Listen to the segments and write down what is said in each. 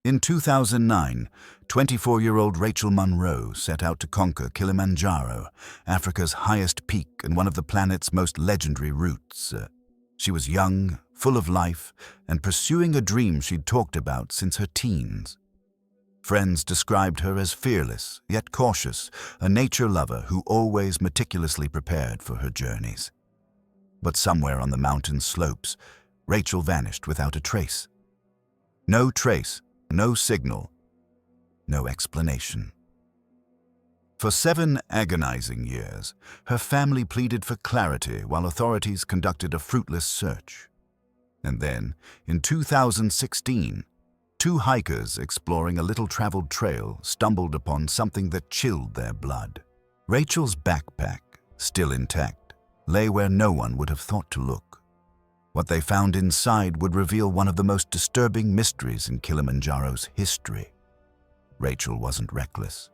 In 2009, 24-year-old Rachel Monroe set out to conquer Kilimanjaro, Africa's highest peak and one of the planet's most legendary routes. She was young, full of life, and pursuing a dream she'd talked about since her teens. Friends described her as fearless, yet cautious, a nature lover who always meticulously prepared for her journeys. But somewhere on the mountain slopes, Rachel vanished without a trace. No trace, no signal, no explanation. For 7 agonizing years, her family pleaded for clarity while authorities conducted a fruitless search. And then, in 2016, 2 hikers exploring a little-traveled trail stumbled upon something that chilled their blood. Rachel's backpack, still intact, lay where no one would have thought to look. What they found inside would reveal one of the most disturbing mysteries in Kilimanjaro's history. Rachel wasn't reckless.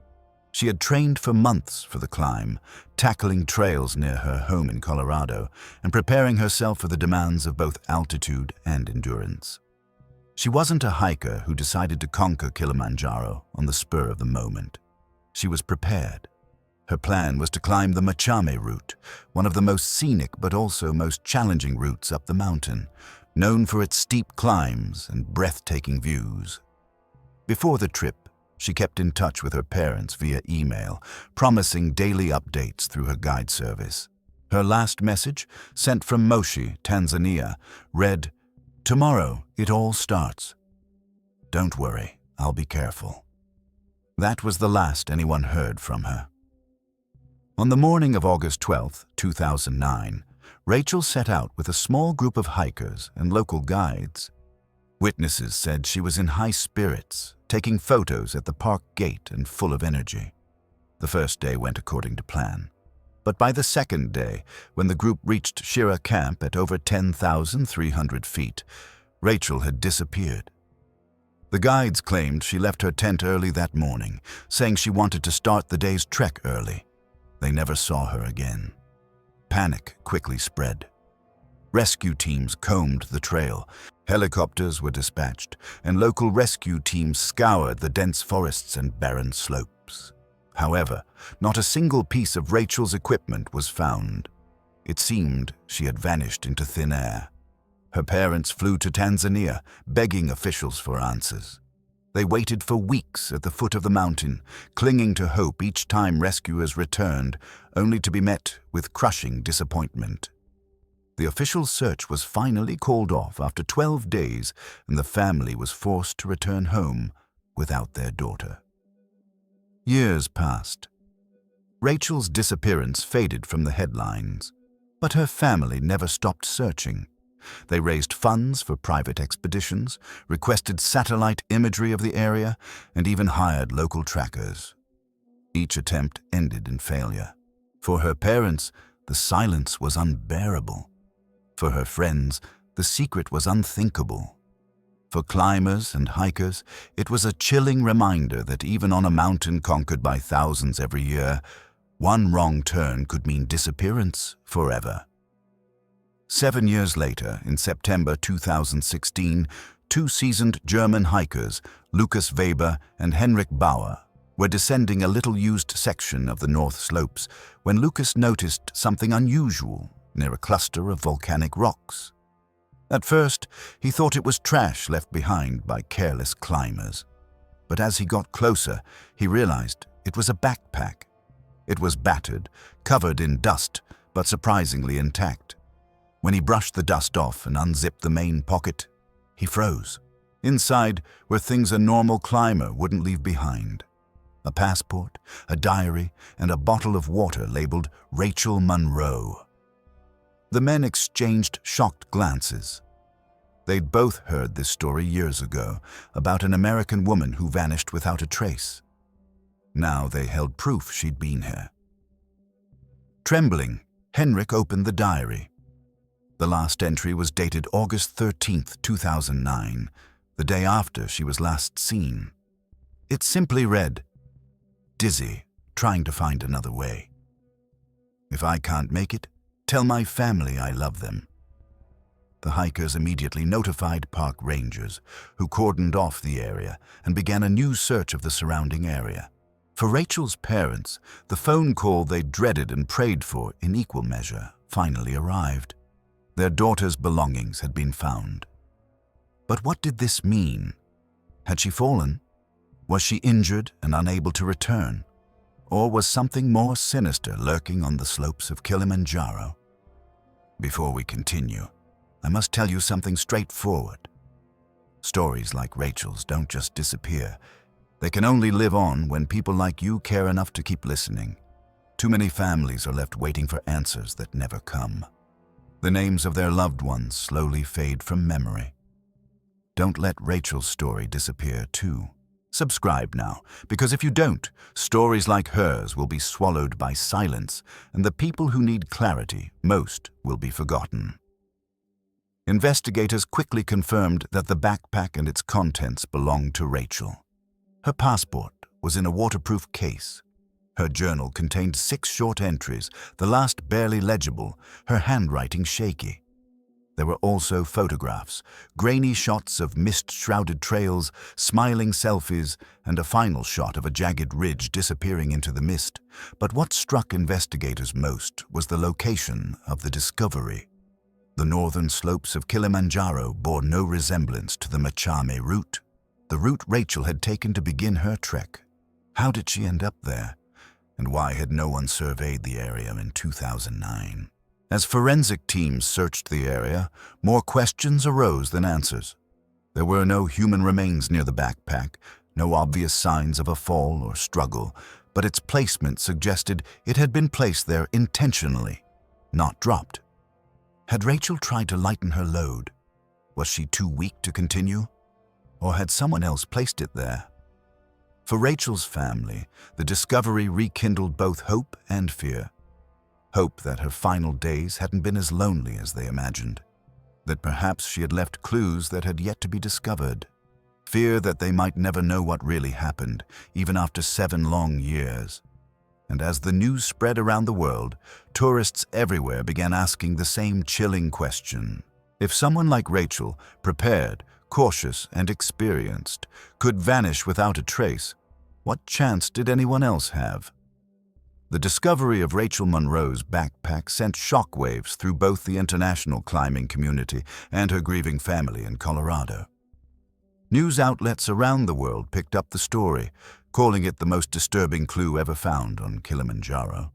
She had trained for months for the climb, tackling trails near her home in Colorado and preparing herself for the demands of both altitude and endurance. She wasn't a hiker who decided to conquer Kilimanjaro on the spur of the moment. She was prepared. Her plan was to climb the Machame route, one of the most scenic but also most challenging routes up the mountain, known for its steep climbs and breathtaking views. Before the trip, she kept in touch with her parents via email, promising daily updates through her guide service. Her last message, sent from Moshi, Tanzania, read, "Tomorrow it all starts. Don't worry, I'll be careful." That was the last anyone heard from her. On the morning of August 12, 2009, Rachel set out with a small group of hikers and local guides. Witnesses said she was in high spirits, taking photos at the park gate and full of energy. The first day went according to plan. But by the second day, when the group reached Shira Camp at over 10,300 feet, Rachel had disappeared. The guides claimed she left her tent early that morning, saying she wanted to start the day's trek early. They never saw her again. Panic quickly spread. Rescue teams combed the trail, helicopters were dispatched, and local rescue teams scoured the dense forests and barren slopes. However, not a single piece of Rachel's equipment was found. It seemed she had vanished into thin air. Her parents flew to Tanzania, begging officials for answers. They waited for weeks at the foot of the mountain, clinging to hope each time rescuers returned, only to be met with crushing disappointment. The official search was finally called off after 12 days, and the family was forced to return home without their daughter. Years passed. Rachel's disappearance faded from the headlines, but her family never stopped searching. They raised funds for private expeditions, requested satellite imagery of the area, and even hired local trackers. Each attempt ended in failure. For her parents, the silence was unbearable. For her friends, the secret was unthinkable. For climbers and hikers, it was a chilling reminder that even on a mountain conquered by thousands every year, one wrong turn could mean disappearance forever. 7 years later, in September 2016, 2 seasoned German hikers, Lukas Weber and Henrik Bauer, were descending a little-used section of the North Slopes when Lukas noticed something unusual near a cluster of volcanic rocks. At first, he thought it was trash left behind by careless climbers. But as he got closer, he realized it was a backpack. It was battered, covered in dust, but surprisingly intact. When he brushed the dust off and unzipped the main pocket, he froze. Inside were things a normal climber wouldn't leave behind: a passport, a diary, and a bottle of water labeled Rachel Monroe. The men exchanged shocked glances. They'd both heard this story years ago, about an American woman who vanished without a trace. Now they held proof she'd been here. Trembling, Henrik opened the diary. The last entry was dated August 13, 2009, the day after she was last seen. It simply read, "Dizzy, trying to find another way. If I can't make it, tell my family I love them." The hikers immediately notified park rangers, who cordoned off the area and began a new search of the surrounding area. For Rachel's parents, the phone call they dreaded and prayed for in equal measure finally arrived. Their daughter's belongings had been found. But what did this mean? Had she fallen? Was she injured and unable to return? Or was something more sinister lurking on the slopes of Kilimanjaro? Before we continue, I must tell you something straightforward. Stories like Rachel's don't just disappear. They can only live on when people like you care enough to keep listening. Too many families are left waiting for answers that never come. The names of their loved ones slowly fade from memory. Don't let Rachel's story disappear too. Subscribe now, because if you don't, stories like hers will be swallowed by silence, and the people who need clarity most will be forgotten. Investigators quickly confirmed that the backpack and its contents belonged to Rachel. Her passport was in a waterproof case. Her journal contained 6 short entries, the last barely legible, her handwriting shaky. There were also photographs, grainy shots of mist-shrouded trails, smiling selfies, and a final shot of a jagged ridge disappearing into the mist. But what struck investigators most was the location of the discovery. The northern slopes of Kilimanjaro bore no resemblance to the Machame route, the route Rachel had taken to begin her trek. How did she end up there? And why had no one surveyed the area in 2009? As forensic teams searched the area, more questions arose than answers. There were no human remains near the backpack, no obvious signs of a fall or struggle, but its placement suggested it had been placed there intentionally, not dropped. Had Rachel tried to lighten her load? Was she too weak to continue? Or had someone else placed it there? For Rachel's family, the discovery rekindled both hope and fear. Hope that her final days hadn't been as lonely as they imagined, that perhaps she had left clues that had yet to be discovered. Fear that they might never know what really happened, even after 7 long years. And as the news spread around the world, tourists everywhere began asking the same chilling question. If someone like Rachel, prepared, cautious, and experienced, could vanish without a trace, what chance did anyone else have? The discovery of Rachel Monroe's backpack sent shockwaves through both the international climbing community and her grieving family in Colorado. News outlets around the world picked up the story, calling it the most disturbing clue ever found on Kilimanjaro.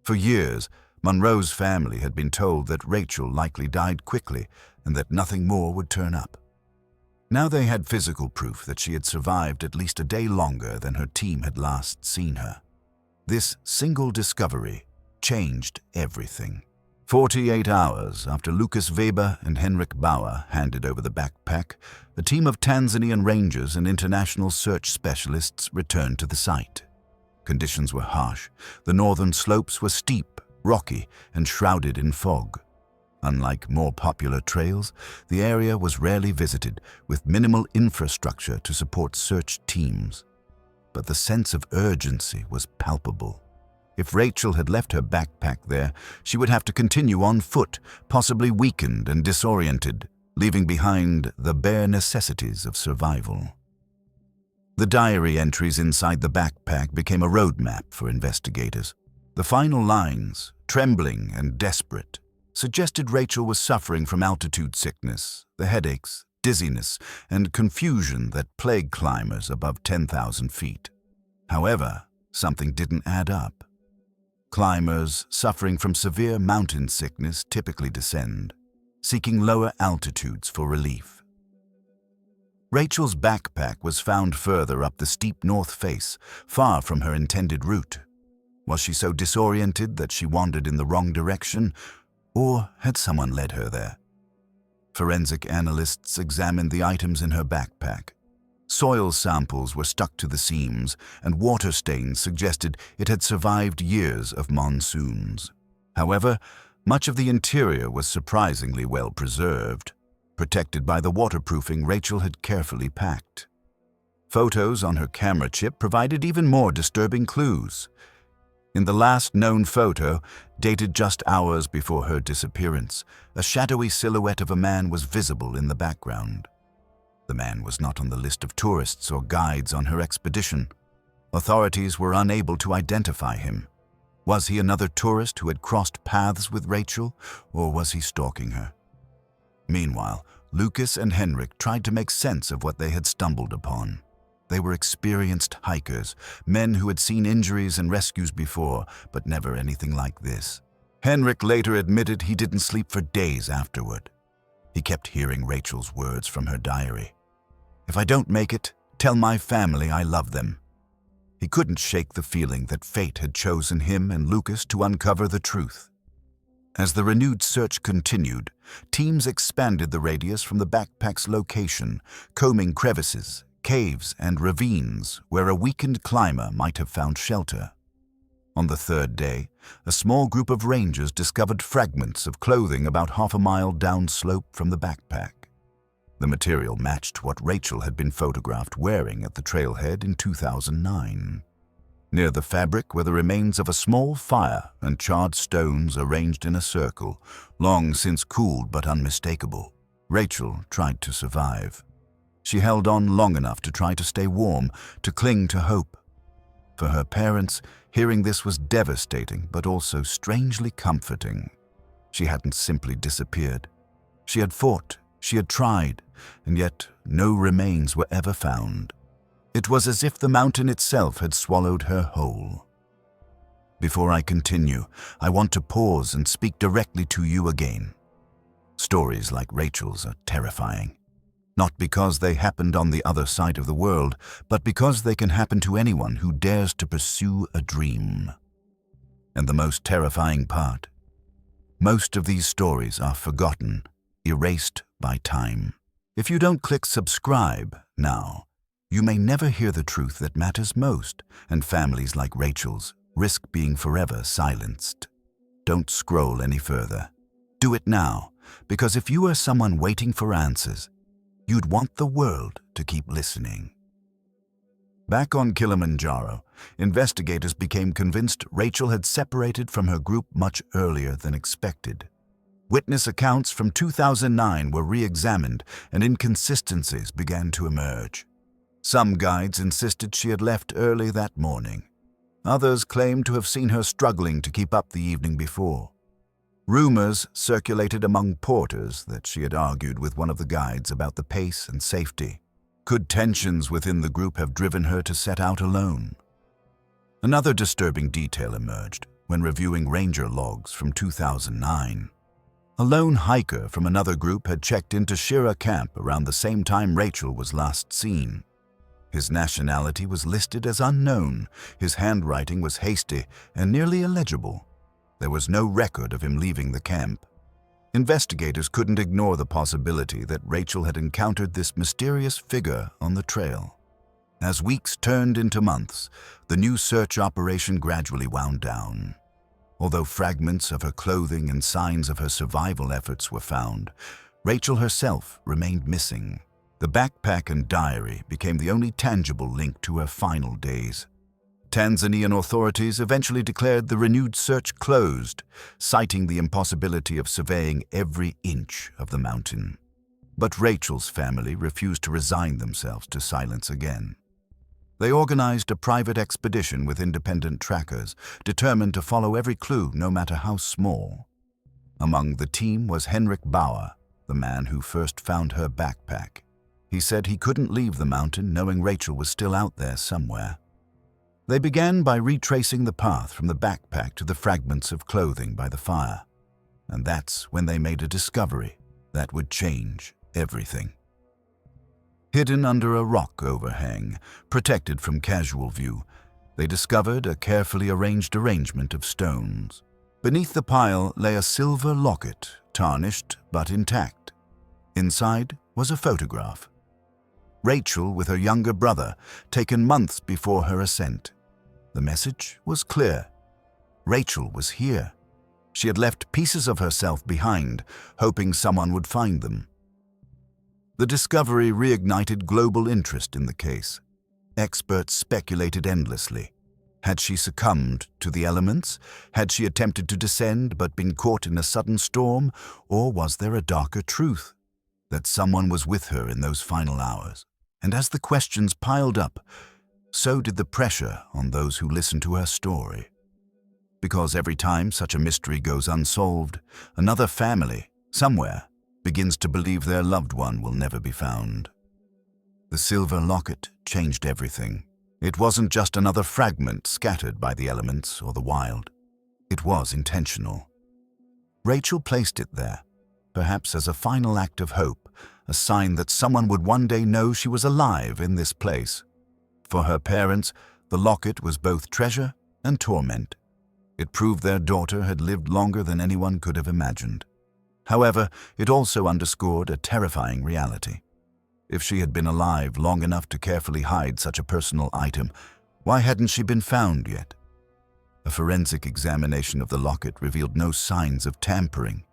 For years, Monroe's family had been told that Rachel likely died quickly and that nothing more would turn up. Now they had physical proof that she had survived at least a day longer than her team had last seen her. This single discovery changed everything. 48 hours after Lucas Weber and Henrik Bauer handed over the backpack, a team of Tanzanian rangers and international search specialists returned to the site. Conditions were harsh. The northern slopes were steep, rocky, and shrouded in fog. Unlike more popular trails, the area was rarely visited, with minimal infrastructure to support search teams. But the sense of urgency was palpable. If Rachel had left her backpack there, she would have to continue on foot, possibly weakened and disoriented, leaving behind the bare necessities of survival. The diary entries inside the backpack became a roadmap for investigators. The final lines, trembling and desperate, suggested Rachel was suffering from altitude sickness, the headaches, dizziness, and confusion that plague climbers above 10,000 feet. However, something didn't add up. Climbers suffering from severe mountain sickness typically descend, seeking lower altitudes for relief. Rachel's backpack was found further up the steep north face, far from her intended route. Was she so disoriented that she wandered in the wrong direction, or had someone led her there? Forensic analysts examined the items in her backpack. Soil samples were stuck to the seams, and water stains suggested it had survived years of monsoons. However, much of the interior was surprisingly well preserved, protected by the waterproofing Rachel had carefully packed. Photos on her camera chip provided even more disturbing clues. In the last known photo, dated just hours before her disappearance, a shadowy silhouette of a man was visible in the background. The man was not on the list of tourists or guides on her expedition. Authorities were unable to identify him. Was he another tourist who had crossed paths with Rachel, or was he stalking her? Meanwhile, Lucas and Henrik tried to make sense of what they had stumbled upon. They were experienced hikers, men who had seen injuries and rescues before, but never anything like this. Henrik later admitted he didn't sleep for days afterward. He kept hearing Rachel's words from her diary. "If I don't make it, tell my family I love them." He couldn't shake the feeling that fate had chosen him and Lucas to uncover the truth. As the renewed search continued, teams expanded the radius from the backpack's location, combing crevices, caves, and ravines where a weakened climber might have found shelter. On the third day, a small group of rangers discovered fragments of clothing about half a mile downslope from the backpack. The material matched what Rachel had been photographed wearing at the trailhead in 2009. Near the fabric were the remains of a small fire and charred stones arranged in a circle, long since cooled but unmistakable. Rachel tried to survive. She held on long enough to try to stay warm, to cling to hope. For her parents, hearing this was devastating but also strangely comforting. She hadn't simply disappeared. She had fought, she had tried, and yet no remains were ever found. It was as if the mountain itself had swallowed her whole. Before I continue, I want to pause and speak directly to you again. Stories like Rachel's are terrifying. Not because they happened on the other side of the world, but because they can happen to anyone who dares to pursue a dream. And the most terrifying part, most of these stories are forgotten, erased by time. If you don't click subscribe now, you may never hear the truth that matters most, and families like Rachel's risk being forever silenced. Don't scroll any further. Do it now, because if you are someone waiting for answers, you'd want the world to keep listening. Back on Kilimanjaro, investigators became convinced Rachel had separated from her group much earlier than expected. Witness accounts from 2009 were re-examined and inconsistencies began to emerge. Some guides insisted she had left early that morning. Others claimed to have seen her struggling to keep up the evening before. Rumors circulated among porters that she had argued with one of the guides about the pace and safety. Could tensions within the group have driven her to set out alone? Another disturbing detail emerged when reviewing ranger logs from 2009. A lone hiker from another group had checked into Shira Camp around the same time Rachel was last seen. His nationality was listed as unknown, his handwriting was hasty and nearly illegible. There was no record of him leaving the camp. Investigators couldn't ignore the possibility that Rachel had encountered this mysterious figure on the trail. As weeks turned into months, the new search operation gradually wound down. Although fragments of her clothing and signs of her survival efforts were found, Rachel herself remained missing. The backpack and diary became the only tangible link to her final days. Tanzanian authorities eventually declared the renewed search closed, citing the impossibility of surveying every inch of the mountain. But Rachel's family refused to resign themselves to silence again. They organized a private expedition with independent trackers, determined to follow every clue, no matter how small. Among the team was Henrik Bauer, the man who first found her backpack. He said he couldn't leave the mountain knowing Rachel was still out there somewhere. They began by retracing the path from the backpack to the fragments of clothing by the fire. And that's when they made a discovery that would change everything. Hidden under a rock overhang, protected from casual view, they discovered a carefully arranged arrangement of stones. Beneath the pile lay a silver locket, tarnished but intact. Inside was a photograph. Rachel with her younger brother, taken months before her ascent. The message was clear. Rachel was here. She had left pieces of herself behind, hoping someone would find them. The discovery reignited global interest in the case. Experts speculated endlessly. Had she succumbed to the elements? Had she attempted to descend but been caught in a sudden storm? Or was there a darker truth? That someone was with her in those final hours. And as the questions piled up, so did the pressure on those who listened to her story. Because every time such a mystery goes unsolved, another family, somewhere, begins to believe their loved one will never be found. The silver locket changed everything. It wasn't just another fragment scattered by the elements or the wild. It was intentional. Rachel placed it there, perhaps as a final act of hope, a sign that someone would one day know she was alive in this place. For her parents, the locket was both treasure and torment. It proved their daughter had lived longer than anyone could have imagined. However, it also underscored a terrifying reality. If she had been alive long enough to carefully hide such a personal item, why hadn't she been found yet? A forensic examination of the locket revealed no signs of tampering.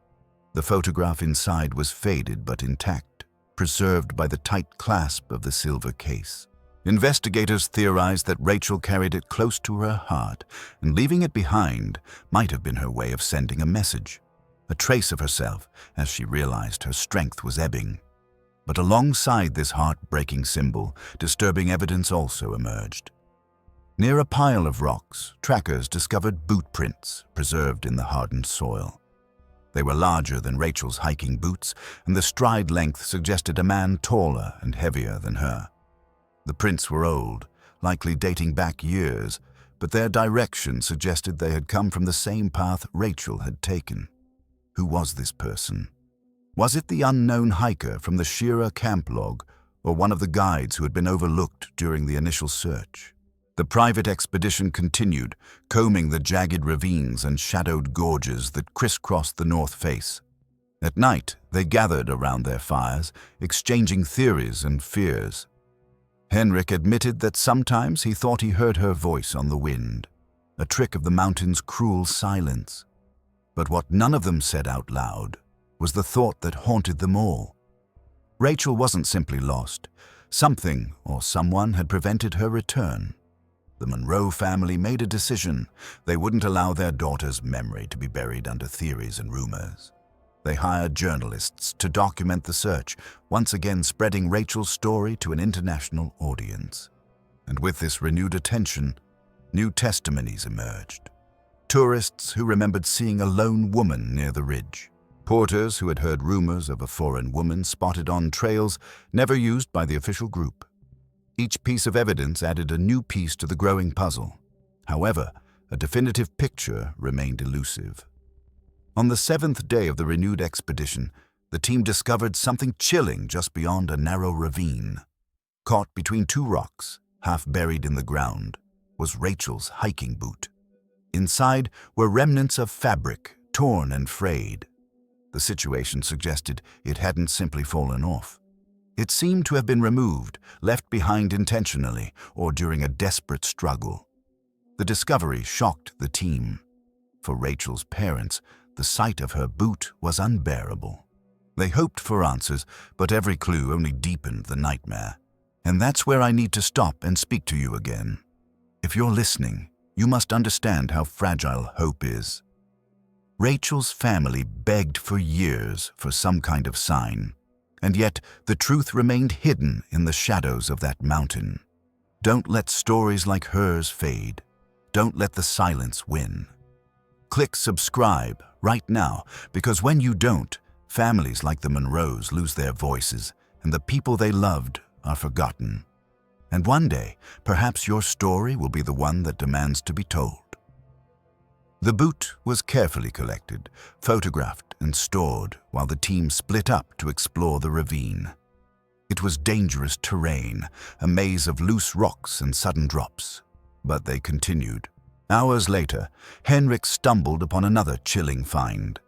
The photograph inside was faded but intact, preserved by the tight clasp of the silver case. Investigators theorized that Rachel carried it close to her heart, and leaving it behind might have been her way of sending a message, a trace of herself as she realized her strength was ebbing. But alongside this heart-breaking symbol, disturbing evidence also emerged. Near a pile of rocks, trackers discovered boot prints preserved in the hardened soil. They were larger than Rachel's hiking boots, and the stride length suggested a man taller and heavier than her. The prints were old, likely dating back years, but their direction suggested they had come from the same path Rachel had taken. Who was this person? Was it the unknown hiker from the Shearer camp log, or one of the guides who had been overlooked during the initial search? The private expedition continued, combing the jagged ravines and shadowed gorges that crisscrossed the north face. At night, they gathered around their fires, exchanging theories and fears. Henrik admitted that sometimes he thought he heard her voice on the wind, a trick of the mountain's cruel silence. But what none of them said out loud was the thought that haunted them all. Rachel wasn't simply lost. Something or someone had prevented her return. The Monroe family made a decision. They wouldn't allow their daughter's memory to be buried under theories and rumors. They hired journalists to document the search, once again spreading Rachel's story to an international audience. And with this renewed attention, new testimonies emerged. Tourists who remembered seeing a lone woman near the ridge. Porters who had heard rumors of a foreign woman spotted on trails never used by the official group. Each piece of evidence added a new piece to the growing puzzle. However, a definitive picture remained elusive. On the 7th day of the renewed expedition, the team discovered something chilling just beyond a narrow ravine. Caught between two rocks, half buried in the ground, was Rachel's hiking boot. Inside were remnants of fabric, torn and frayed. The situation suggested it hadn't simply fallen off. It seemed to have been removed, left behind intentionally, or during a desperate struggle. The discovery shocked the team. For Rachel's parents, the sight of her boot was unbearable. They hoped for answers, but every clue only deepened the nightmare. And that's where I need to stop and speak to you again. If you're listening, you must understand how fragile hope is. Rachel's family begged for years for some kind of sign, and yet the truth remained hidden in the shadows of that mountain. Don't let stories like hers fade. Don't let the silence win. Click subscribe right now, because when you don't, families like the Monroes lose their voices, and the people they loved are forgotten. And one day, perhaps your story will be the one that demands to be told. The boot was carefully collected, photographed, and stored while the team split up to explore the ravine. It was dangerous terrain, a maze of loose rocks and sudden drops. But they continued. Hours later, Henrik stumbled upon another chilling find.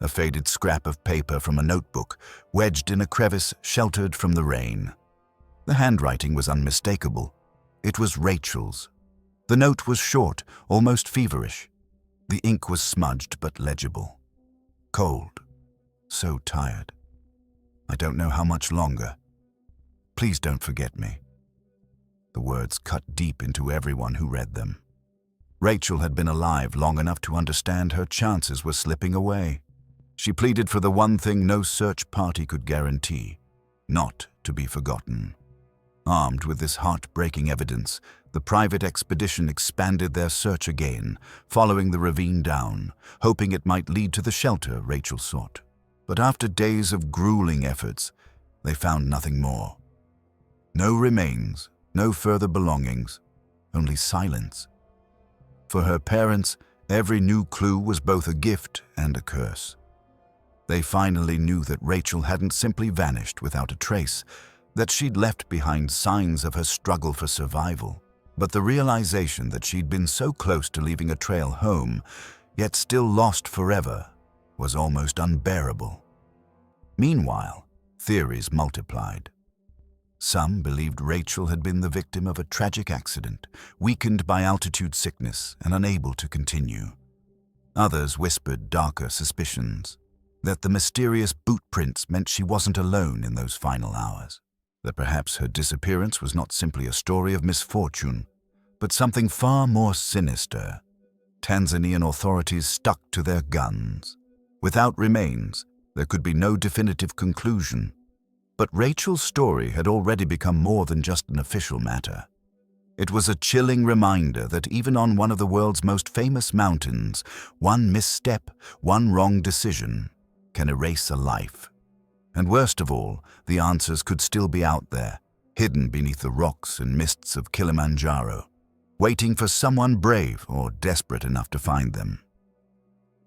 A faded scrap of paper from a notebook, wedged in a crevice sheltered from the rain. The handwriting was unmistakable. It was Rachel's. The note was short, almost feverish. The ink was smudged but legible. Cold. So tired. I don't know how much longer. Please don't forget me. The words cut deep into everyone who read them. Rachel had been alive long enough to understand her chances were slipping away. She pleaded for the one thing no search party could guarantee: not to be forgotten. Armed with this heartbreaking evidence, the private expedition expanded their search again, following the ravine down, hoping it might lead to the shelter Rachel sought. But after days of grueling efforts, they found nothing more. No remains, no further belongings, only silence. For her parents, every new clue was both a gift and a curse. They finally knew that Rachel hadn't simply vanished without a trace, that she'd left behind signs of her struggle for survival. But the realization that she'd been so close to leaving a trail home, yet still lost forever, was almost unbearable. Meanwhile, theories multiplied. Some believed Rachel had been the victim of a tragic accident, weakened by altitude sickness and unable to continue. Others whispered darker suspicions, that the mysterious boot prints meant she wasn't alone in those final hours, that perhaps her disappearance was not simply a story of misfortune, but something far more sinister. Tanzanian authorities stuck to their guns. Without remains, there could be no definitive conclusion. But Rachel's story had already become more than just an official matter. It was a chilling reminder that even on one of the world's most famous mountains, one misstep, one wrong decision, can erase a life. And worst of all, the answers could still be out there, hidden beneath the rocks and mists of Kilimanjaro, waiting for someone brave or desperate enough to find them.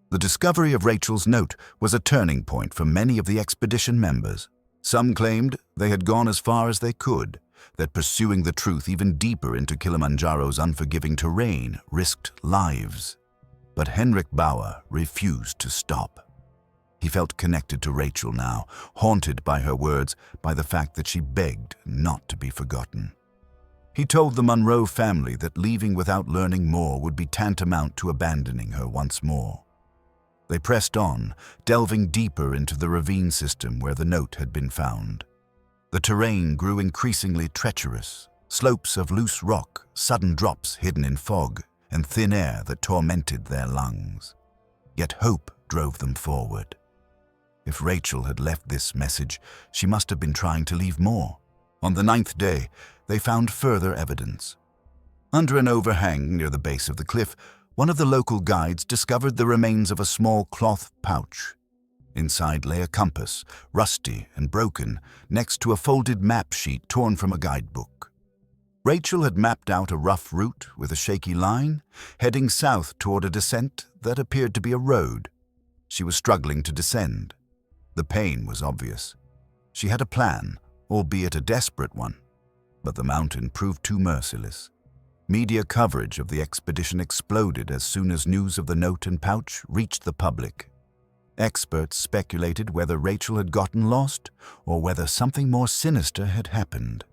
The discovery of Rachel's note was a turning point for many of the expedition members. Some claimed they had gone as far as they could, that pursuing the truth even deeper into Kilimanjaro's unforgiving terrain risked lives. But Henrik Bauer refused to stop. He felt connected to Rachel now, haunted by her words, by the fact that she begged not to be forgotten. He told the Monroe family that leaving without learning more would be tantamount to abandoning her once more. They pressed on, delving deeper into the ravine system where the note had been found. The terrain grew increasingly treacherous, slopes of loose rock, sudden drops hidden in fog, and thin air that tormented their lungs. Yet hope drove them forward. If Rachel had left this message, she must have been trying to leave more. On the 9th day, they found further evidence. Under an overhang near the base of the cliff, one of the local guides discovered the remains of a small cloth pouch. Inside lay a compass, rusty and broken, next to a folded map sheet torn from a guidebook. Rachel had mapped out a rough route with a shaky line, heading south toward a descent that appeared to be a road. She was struggling to descend. The pain was obvious. She had a plan, albeit a desperate one, but the mountain proved too merciless. Media coverage of the expedition exploded as soon as news of the note and pouch reached the public. Experts speculated whether Rachel had gotten lost or whether something more sinister had happened.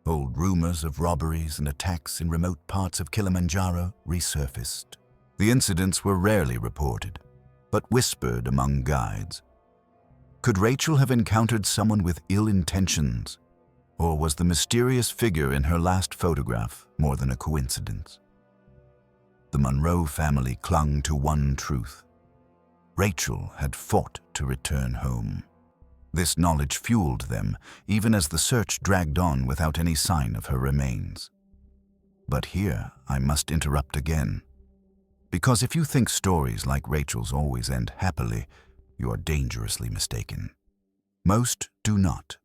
Old rumors of robberies and attacks in remote parts of Kilimanjaro resurfaced. The incidents were rarely reported, but whispered among guides. Could Rachel have encountered someone with ill intentions? Or was the mysterious figure in her last photograph more than a coincidence? The Monroe family clung to one truth. Rachel had fought to return home. This knowledge fueled them, even as the search dragged on without any sign of her remains. But here I must interrupt again. Because if you think stories like Rachel's always end happily, you are dangerously mistaken. Most do not.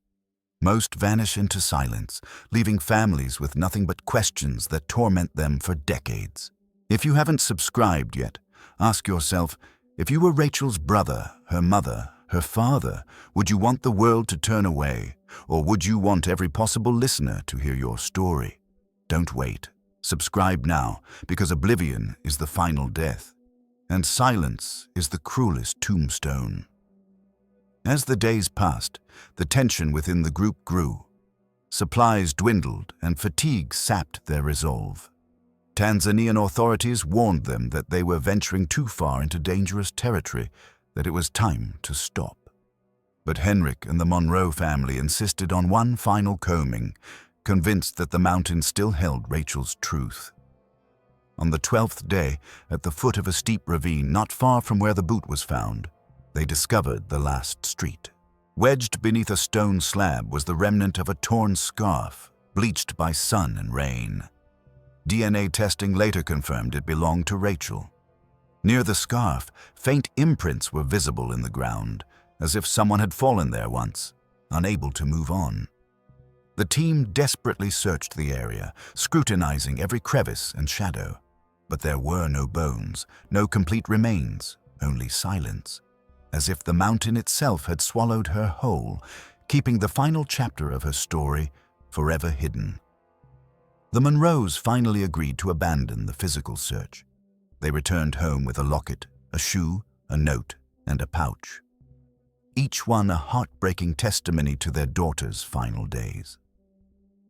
Most vanish into silence, leaving families with nothing but questions that torment them for decades. If you haven't subscribed yet, ask yourself, if you were Rachel's brother, her mother, her father, would you want the world to turn away, or would you want every possible listener to hear your story? Don't wait. Subscribe now, because oblivion is the final death, and silence is the cruelest tombstone. As the days passed, the tension within the group grew. Supplies dwindled and fatigue sapped their resolve. Tanzanian authorities warned them that they were venturing too far into dangerous territory, that it was time to stop. But Henrik and the Monroe family insisted on one final combing, convinced that the mountain still held Rachel's truth. On the 12th day, at the foot of a steep ravine not far from where the boot was found, they discovered the last street. Wedged beneath a stone slab was the remnant of a torn scarf, bleached by sun and rain. DNA testing later confirmed it belonged to Rachel. Near the scarf, faint imprints were visible in the ground, as if someone had fallen there once, unable to move on. The team desperately searched the area, scrutinizing every crevice and shadow. But there were no bones, no complete remains, only silence, as if the mountain itself had swallowed her whole, keeping the final chapter of her story forever hidden. The Monroes finally agreed to abandon the physical search. They returned home with a locket, a shoe, a note, and a pouch. Each one a heartbreaking testimony to their daughter's final days.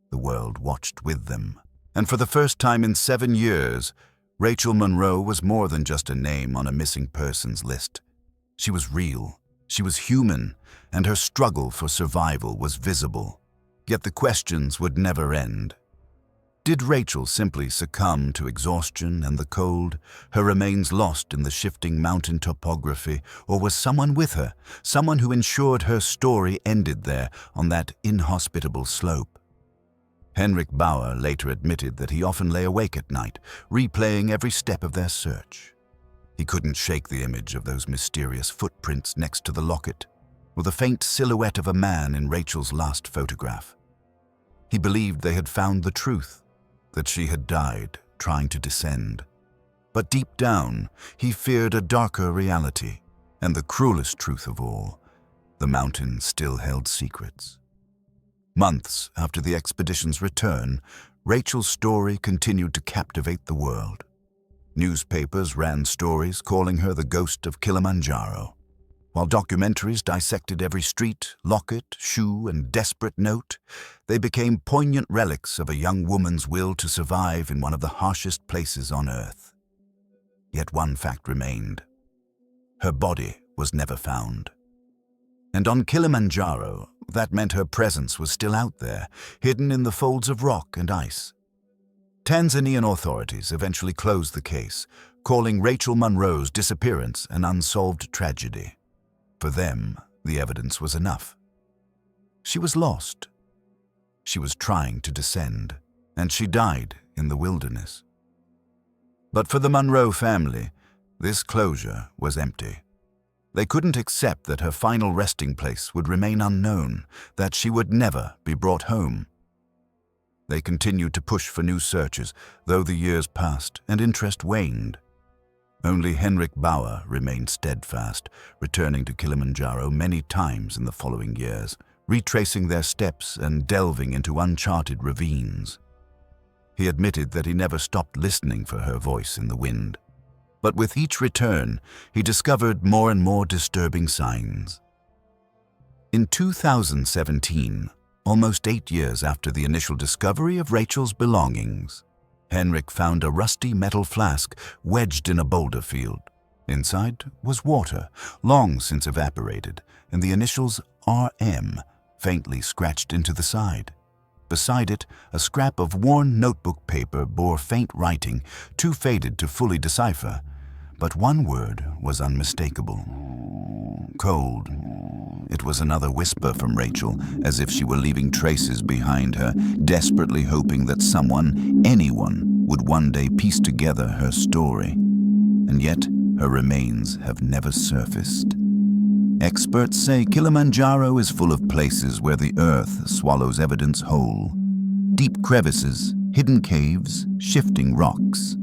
The world watched with them, and for the first time in 7 years, Rachel Monroe was more than just a name on a missing persons list. She was real, she was human, and her struggle for survival was visible. Yet the questions would never end. Did Rachel simply succumb to exhaustion and the cold, her remains lost in the shifting mountain topography, or was someone with her, someone who ensured her story ended there on that inhospitable slope? Henrik Bauer later admitted that he often lay awake at night, replaying every step of their search. He couldn't shake the image of those mysterious footprints next to the locket, or the faint silhouette of a man in Rachel's last photograph. He believed they had found the truth, that she had died trying to descend. But deep down, he feared a darker reality, and the cruelest truth of all, the mountain still held secrets. Months after the expedition's return, Rachel's story continued to captivate the world. Newspapers ran stories calling her the ghost of Kilimanjaro, while documentaries dissected every street, locket, shoe, and desperate note. They became poignant relics of a young woman's will to survive in one of the harshest places on Earth. Yet one fact remained. Her body was never found. And on Kilimanjaro, that meant her presence was still out there, hidden in the folds of rock and ice. Tanzanian authorities eventually closed the case, calling Rachel Monroe's disappearance an unsolved tragedy. For them, the evidence was enough. She was lost. She was trying to descend, and she died in the wilderness. But for the Monroe family, this closure was empty. They couldn't accept that her final resting place would remain unknown, that she would never be brought home. They continued to push for new searches, though the years passed and interest waned. Only Henrik Bauer remained steadfast, returning to Kilimanjaro many times in the following years, retracing their steps and delving into uncharted ravines. He admitted that he never stopped listening for her voice in the wind. But with each return, he discovered more and more disturbing signs. In 2017, almost 8 years after the initial discovery of Rachel's belongings, Henrik found a rusty metal flask wedged in a boulder field. Inside was water, long since evaporated, and the initials RM faintly scratched into the side. Beside it, a scrap of worn notebook paper bore faint writing, too faded to fully decipher. But one word was unmistakable. Cold. It was another whisper from Rachel, as if she were leaving traces behind her, desperately hoping that someone, anyone, would one day piece together her story. And yet, her remains have never surfaced. Experts say Kilimanjaro is full of places where the earth swallows evidence whole. Deep crevices, hidden caves, shifting rocks.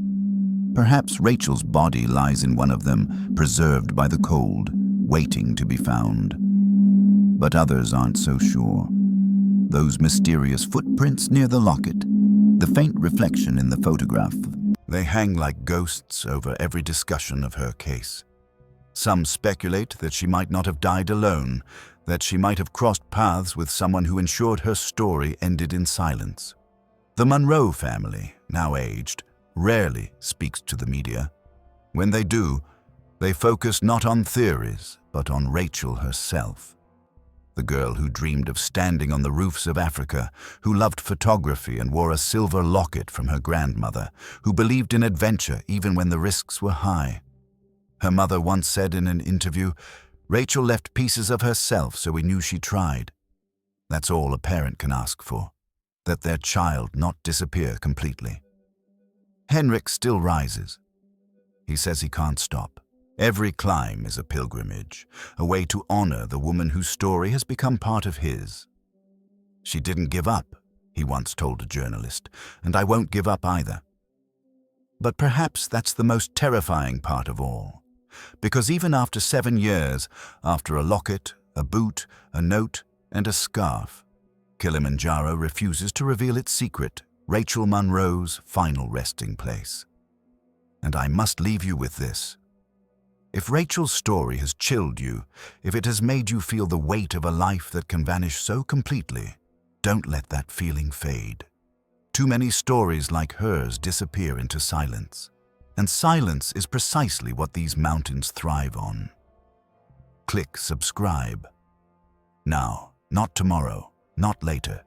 Perhaps Rachel's body lies in one of them, preserved by the cold, waiting to be found. But others aren't so sure. Those mysterious footprints near the locket, the faint reflection in the photograph, they hang like ghosts over every discussion of her case. Some speculate that she might not have died alone, that she might have crossed paths with someone who ensured her story ended in silence. The Monroe family, now aged, rarely speaks to the media. When they do, they focus not on theories, but on Rachel herself. The girl who dreamed of standing on the roofs of Africa, who loved photography and wore a silver locket from her grandmother, who believed in adventure even when the risks were high. Her mother once said in an interview, "Rachel left pieces of herself so we knew she tried." That's all a parent can ask for, that their child not disappear completely. Henrik still rises. He says he can't stop. Every climb is a pilgrimage, a way to honor the woman whose story has become part of his. "She didn't give up," he once told a journalist, "and I won't give up either." But perhaps that's the most terrifying part of all. Because even after 7 years, after a locket, a boot, a note, and a scarf, Kilimanjaro refuses to reveal its secret, Rachel Monroe's final resting place. And I must leave you with this. If Rachel's story has chilled you, if it has made you feel the weight of a life that can vanish so completely, don't let that feeling fade. Too many stories like hers disappear into silence. And silence is precisely what these mountains thrive on. Click subscribe. Now, not tomorrow, not later.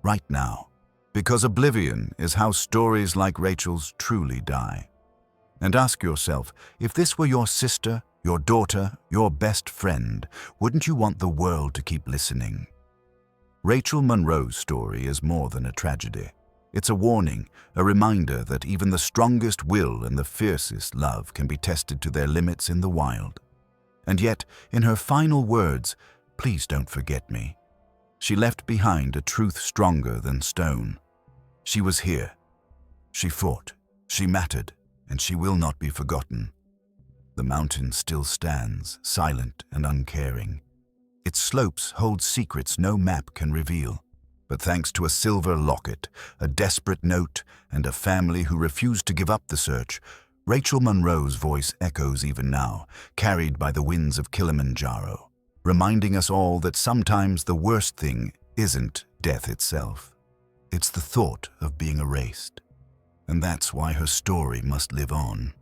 Right now. Because oblivion is how stories like Rachel's truly die. And ask yourself, if this were your sister, your daughter, your best friend, wouldn't you want the world to keep listening? Rachel Monroe's story is more than a tragedy. It's a warning, a reminder that even the strongest will and the fiercest love can be tested to their limits in the wild. And yet, in her final words, "Please don't forget me," she left behind a truth stronger than stone. She was here. She fought. She mattered. And she will not be forgotten. The mountain still stands, silent and uncaring. Its slopes hold secrets no map can reveal. But thanks to a silver locket, a desperate note, and a family who refused to give up the search, Rachel Monroe's voice echoes even now, carried by the winds of Kilimanjaro, reminding us all that sometimes the worst thing isn't death itself. It's the thought of being erased. And that's why her story must live on.